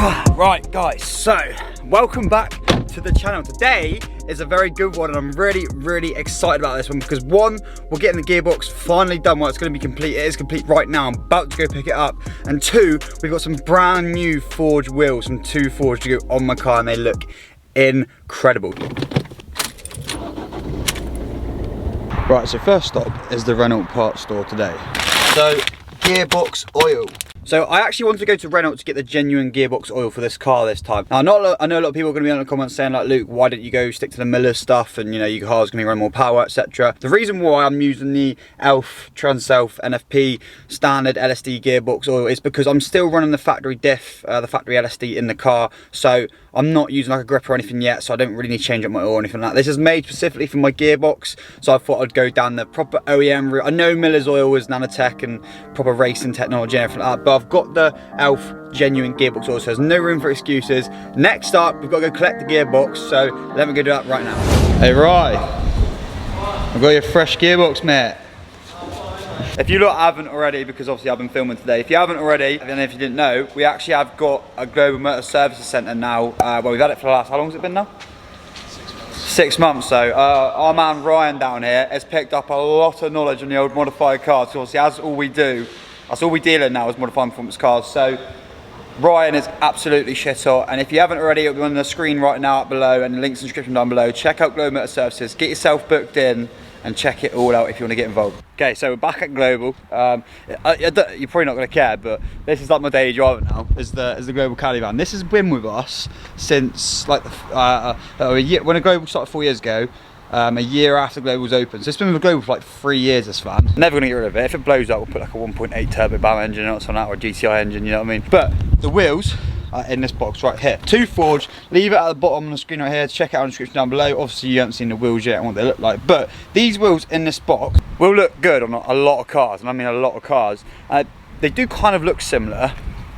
Right guys, so welcome back to the channel. Today is a very good one and I'm really excited about this one because one, we're getting the gearbox finally done. Well, it's going to be complete. It is complete right now. I'm about to go pick it up. And two, we've got some brand new forged wheels from Two Forged to go on my car and they look incredible. Right, so first stop is the Renault parts store today. So, gearbox oil. So I actually wanted to go to Renault to get the genuine gearbox oil for this car this time. Now I know a lot of people are going to be on the comments saying like, Luke, why didn't you go stick to the Miller stuff and you know your car's going to be running more power, etc. The reason why I'm using the ELF Tranself NFP standard LSD gearbox oil is because I'm still running the factory diff, the factory LSD in the car. So I'm not using like a grip or anything yet, so I don't really need to change up my oil or anything like that. This is made specifically for my gearbox, so I thought I'd go down the proper OEM route. I know Miller's oil is nanotech and proper racing technology and everything like that, but I've got the ELF genuine gearbox oil, so there's no room for excuses. Next up, we've got to go collect the gearbox, so let me go do that right now. Hey, right. I've got your fresh gearbox, mate. If you lot haven't already, because obviously I've been filming today, if you haven't already, and if you didn't know, we actually have got a Global Motor Services Centre now. Well, we've had it for the last, how long has it been now? 6 months. So our man Ryan down here has picked up a lot of knowledge on the old modified cars. So obviously that's all we do. That's all we deal in now is modified performance cars. So Ryan is absolutely shit hot, and if you haven't already, it'll be on the screen right now up below and the links in the description down below. Check out Global Motor Services, get yourself booked in and check it all out if you want to get involved. Okay, so we're back at Global. You're probably not going to care, but this is like my daily driver now, is the Global Caddy van. This has been with us since like a year, when a Global started 4 years ago, a year after Global was open. So it's been with Global for like 3 years, this van. Never gonna get rid of it. If it blows up, we'll put like a 1.8 turbo BAM engine or something like that, or a GTI engine, you know what I mean? But the wheels are in this box right here. Two Forged, leave it at the bottom on the screen right here, check it out in the description down below. Obviously you haven't seen the wheels yet and what they look like, but these wheels in this box will look good on a lot of cars, and I mean a lot of cars. They do kind of look similar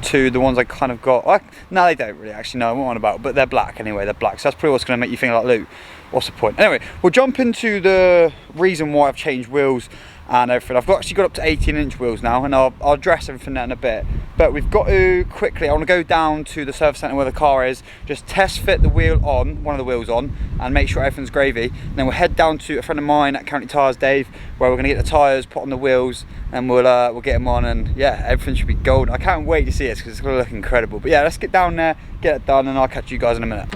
to the ones I kind of got. No, they don't really actually, know what I'm on about, but they're black anyway, they're black. So that's probably what's gonna make you think like, Luke, what's the point? Anyway, we'll jump into the reason why I've changed wheels and everything. I've actually got up to 18-inch wheels now, and I'll address everything in a bit. But we've got to quickly, I want to go down to the service centre where the car is, just test fit the wheel on, one of the wheels on, and make sure everything's gravy. And then we'll head down to a friend of mine at County Tyres, Dave, where we're going to get the tyres, put on the wheels, and we'll get them on, and yeah, everything should be golden. I can't wait to see this because it's going to look incredible. But yeah, let's get down there, get it done, and I'll catch you guys in a minute.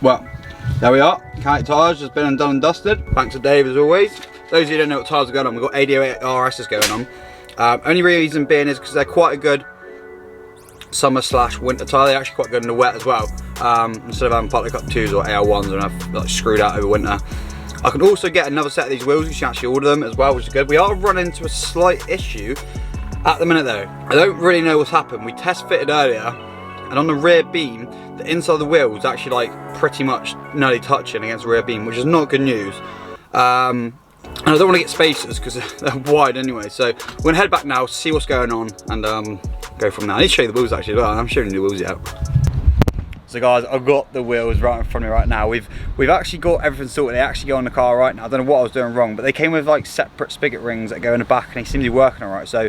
Well, there we are. County Tyres has been done and dusted. Thanks to Dave as always. Those of you who don't know what tyres are going on, we've got 88 RSs going on. Only reason being is because they're quite a good summer/winter tyre. They're actually quite good in the wet as well. Instead of having Partly Cut 2s or AL1s and I've like, screwed out over winter. I can also get another set of these wheels. You can actually order them as well, which is good. We are running into a slight issue at the minute though. I don't really know what's happened. We test fitted earlier, and on the rear beam, the inside of the wheel was actually like pretty much nearly touching against the rear beam, which is not good news. And I don't want to get spacers because they're wide anyway. So we're gonna head back now, see what's going on, and go from there. I need to show you the wheels actually. Well, I'm showing you the wheels out. So guys, I've got the wheels right in front of me right now. We've actually got everything sorted. They actually go on the car right now. I don't know what I was doing wrong, but they came with like separate spigot rings that go in the back, and they seem to be working all right. So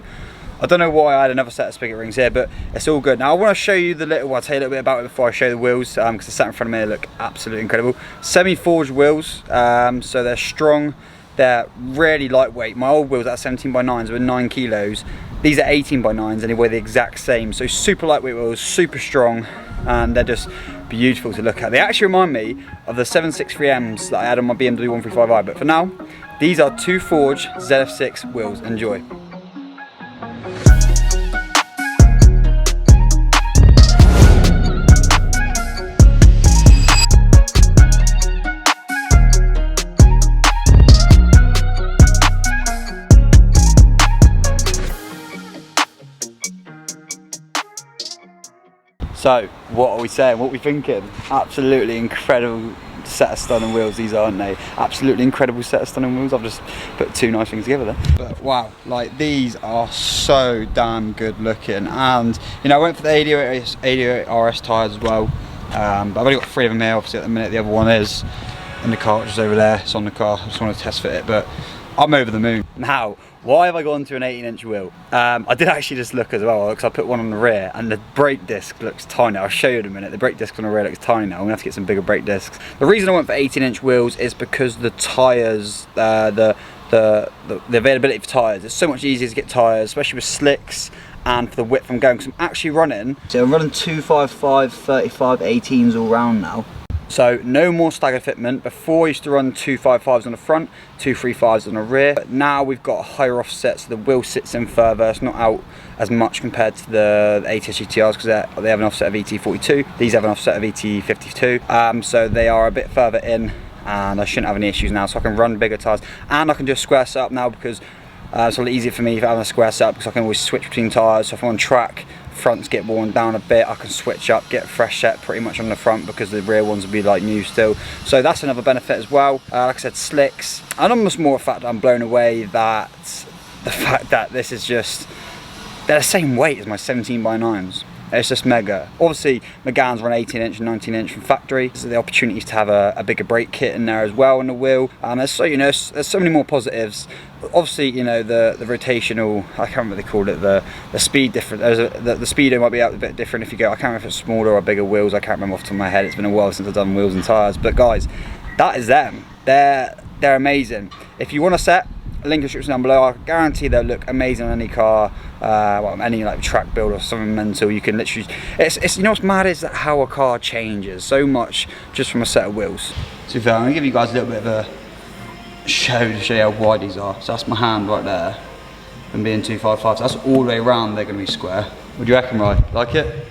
I don't know why I had another set of spigot rings here, but it's all good. Now I want to show you I'll tell you a little bit about it before I show you the wheels, because they're sat in front of me, they look absolutely incredible. Semi-forged wheels, so they're strong, they're really lightweight. My old wheels at 17x9s were 9 kilos. These are 18x9s and they weigh the exact same. So super lightweight wheels, super strong, and they're just beautiful to look at. They actually remind me of the 763Ms that I had on my BMW 135i, but for now, these are Two Forged ZF6 wheels. Enjoy. So, what are we saying? What are we thinking? Absolutely incredible set of stunning wheels these are, aren't they? Absolutely incredible set of stunning wheels. I've just put two nice things together there. But wow, like these are so damn good looking. And you know, I went for the 88 RS tyres as well. But I've only got 3 of them here, obviously at the minute. The other one is in the car, which is over there. It's on the car. I just want to test fit it, but I'm over the moon. Now, why have I gone to an 18-inch wheel? I did actually just look as well, because I put one on the rear and the brake disc looks tiny. I'll show you in a minute. The brake disc on the rear looks tiny now. I'm gonna have to get some bigger brake discs. The reason I went for 18-inch wheels is because the tyres, the availability for tyres, it's so much easier to get tyres, especially with slicks and for the width I'm going, because I'm actually running. So I'm running 255, 35, 18s all round now. So no more staggered fitment. Before I used to run 255s on the front, 235s on the rear. But now we've got a higher offset, so the wheel sits in further. It's not out as much compared to the ATS GTRs because they have an offset of ET42. These have an offset of ET52. So they are a bit further in, and I shouldn't have any issues now. So I can run bigger tyres, and I can do a square setup now because it's a lot easier for me if I have a square setup because I can always switch between tyres. So if I'm on track, fronts get worn down a bit, I can switch up, get a fresh set pretty much on the front because the rear ones will be like new still. So that's another benefit as well. Like I said, slicks. And almost more the fact that I'm blown away that the fact that this is just, they're the same weight as my 17x9s. It's just mega. Obviously, Megane's run 18-inch and 19-inch from factory, so the opportunities to have a bigger brake kit in there as well on the wheel. There's so, you know, there's so many more positives. Obviously, you know, the rotational, I can't remember what they called it, the speed difference. The speedo might be out a bit different if you go, I can't remember if it's smaller or bigger wheels, I can't remember off the top of my head. It's been a while since I've done wheels and tyres. But guys, that is them. They're amazing. If you want a set, link in the description down below. I guarantee they'll look amazing on any car, well, any like track build or something mental. You can literally, it's you know what's mad is that how a car changes so much just from a set of wheels. So I'm gonna give you guys a little bit of a show to show you how wide these are. So that's my hand right there, and being 255. So that's all the way around. They're gonna be square. What do you reckon, Ryan? Like it?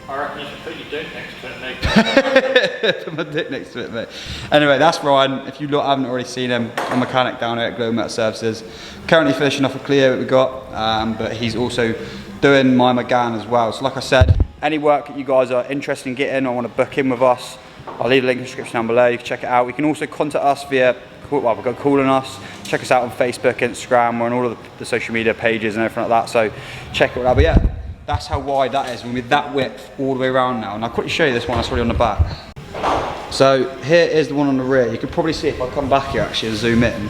I reckon you should put your dick next to it, mate. Put my dick next to it, mate. Anyway, that's Ryan. If you lot haven't already seen him, a mechanic down here at Global Metal Services. Currently finishing off a Clio that we got, but he's also doing my Megane as well. So like I said, any work that you guys are interested in getting or want to book in with us, I'll leave a link in the description down below. You can check it out. You can also contact us via, well, we've got calling us. Check us out on Facebook, Instagram, we're on all of the social media pages and everything like that. So check it out. But yeah, that's how wide that is, with that width all the way around now. And I'll quickly show you this one that's already on the back. So here is the one on the rear. You can probably see if I come back here actually and zoom in.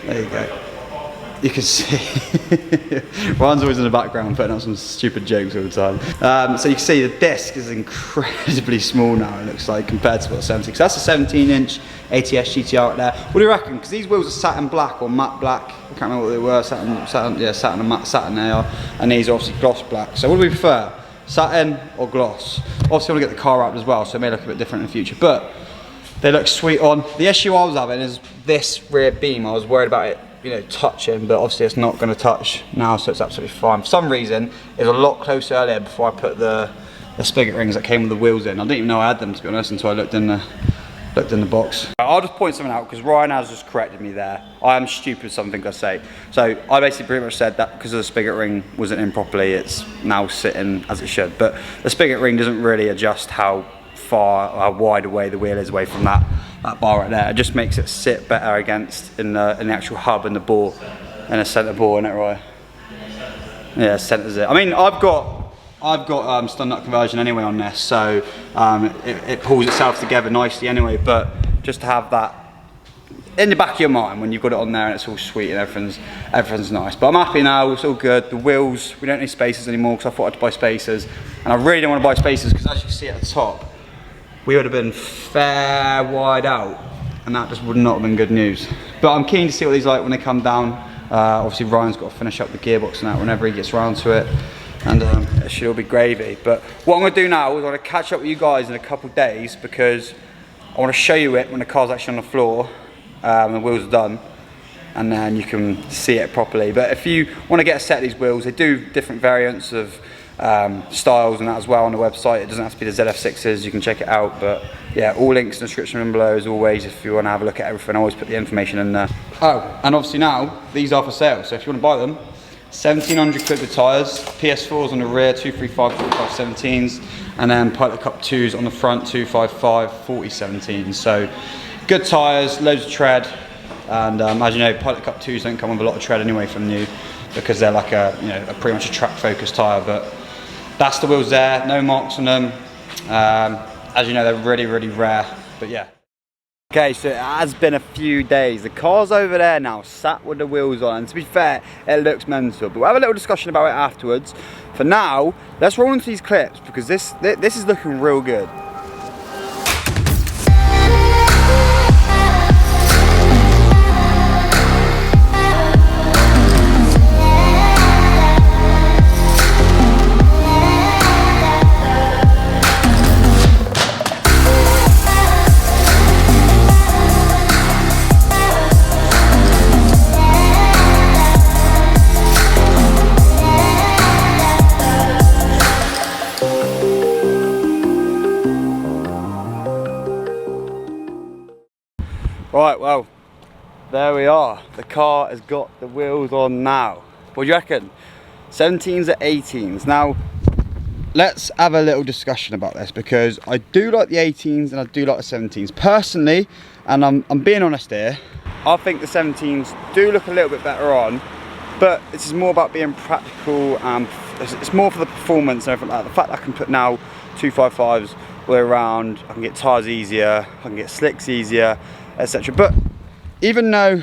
There you go. You can see, Ryan's always in the background putting up some stupid jokes all the time. So you can see the disc is incredibly small now, it looks like, compared to what 17. So that's a 17-inch ATS GTR right there. What do you reckon? Because these wheels are satin black or matte black. I can't remember what they were. Satin and matte satin they are. And these are obviously gloss black. So what do we prefer? Satin or gloss? Obviously I want to get the car wrapped as well, so it may look a bit different in the future. But they look sweet on. The issue I was having is this rear beam. I was worried about it, you know, touching, but obviously it's not going to touch now, so it's absolutely fine. For some reason, it was a lot closer earlier before I put the spigot rings that came with the wheels in. I didn't even know I had them, to be honest, until I looked in the box. I'll just point something out because Ryan has just corrected me there. I am stupid with something I say. So I basically pretty much said that because the spigot ring wasn't in properly, it's now sitting as it should. But the spigot ring doesn't really adjust how wide away the wheel is away from that bar right there. It just makes it sit better against in the actual hub and the bore, and a centre bore, isn't it, right? Yeah, centres it. I mean, I've got stun nut conversion anyway on this, so it pulls itself together nicely anyway. But just to have that in the back of your mind when you've got it on there and it's all sweet and everything's nice. But I'm happy now, it's all good. The wheels, we don't need spacers anymore because I thought I'd buy spacers, and I really don't want to buy spacers because as you can see at the top, we would have been fair wide out, and that just would not have been good news. But I'm keen to see what these are like when they come down. Obviously Ryan's got to finish up the gearbox and that whenever he gets around to it, and it should all be gravy. But what I'm going to do now is I want to catch up with you guys in a couple of days because I want to show you it when the car's actually on the floor and the wheels are done, and then you can see it properly. But if you want to get a set of these wheels, they do different variants of styles and that as well on the website. It doesn't have to be the ZF6s, you can check it out. But yeah, all links in the description below as always if you want to have a look at everything. I always put the information in there. Oh, and obviously now these are for sale, so if you want to buy them, 1700 quid with tyres, PS4s on the rear, 235 45 17s, and then Pilot Cup 2s on the front, 255 40 17s. So good tyres, loads of tread, and as you know, Pilot Cup 2s don't come with a lot of tread anyway from new because they're like a pretty much a track focused tyre. But that's the wheels there, no marks on them. As you know, they're really, really rare, but yeah. Okay, so it has been a few days. The car's over there now, sat with the wheels on, and to be fair, it looks mental. But we'll have a little discussion about it afterwards. For now, let's roll into these clips because this is looking real good. Right, well, there we are. The car has got the wheels on now. What do you reckon? 17s or 18s? Now, let's have a little discussion about this because I do like the 18s and I do like the 17s. Personally, and I'm being honest here, I think the 17s do look a little bit better on, but this is more about being practical and it's more for the performance and everything like that. The fact that I can put now 255s all the way around, I can get tyres easier, I can get slicks easier, etc. But even though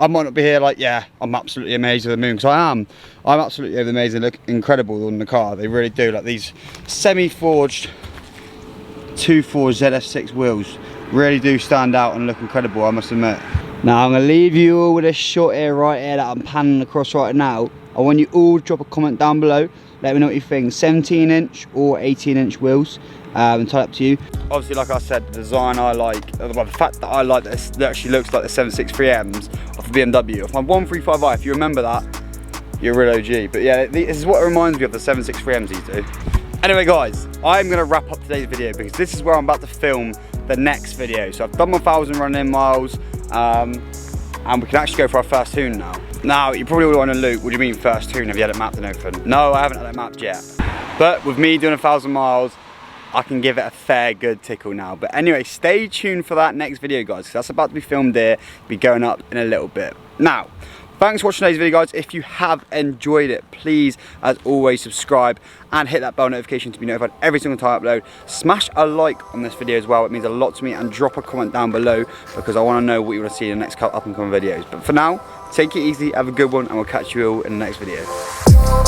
I might not be here like, yeah, I'm absolutely amazed with the moon, because I'm absolutely amazed. They look incredible on the car, they really do. Like these semi-forged 2.4 ZF6 wheels really do stand out and look incredible, I must admit. Now I'm going to leave you all with this shot here, right here, that I'm panning across right now. I want you all to drop a comment down below, let me know what you think, 17-inch or 18-inch wheels. Entirely up to you. Obviously, like I said, the design I like, the fact that I like this, that actually looks like the 763Ms of the BMW. Of my 135i, if you remember that, you're a real OG. But yeah, this is what it reminds me of the 763Ms these do. Anyway guys, I'm going to wrap up today's video because this is where I'm about to film the next video. So I've done my 1,000 running miles, and we can actually go for our first tune now. Now, you probably all want to loop, what do you mean first tune? Have you had it mapped and everything? No, I haven't had it mapped yet. But with me doing 1,000 miles, I can give it a fair good tickle now. But anyway, stay tuned for that next video guys, because that's about to be filmed here, be going up in a little bit. Now, thanks for watching today's video guys. If you have enjoyed it, please as always subscribe and hit that bell notification to be notified every single time I upload. Smash a like on this video as well, it means a lot to me, and drop a comment down below because I want to know what you want to see in the next couple up and coming videos. But for now, take it easy, have a good one, and we'll catch you all in the next video.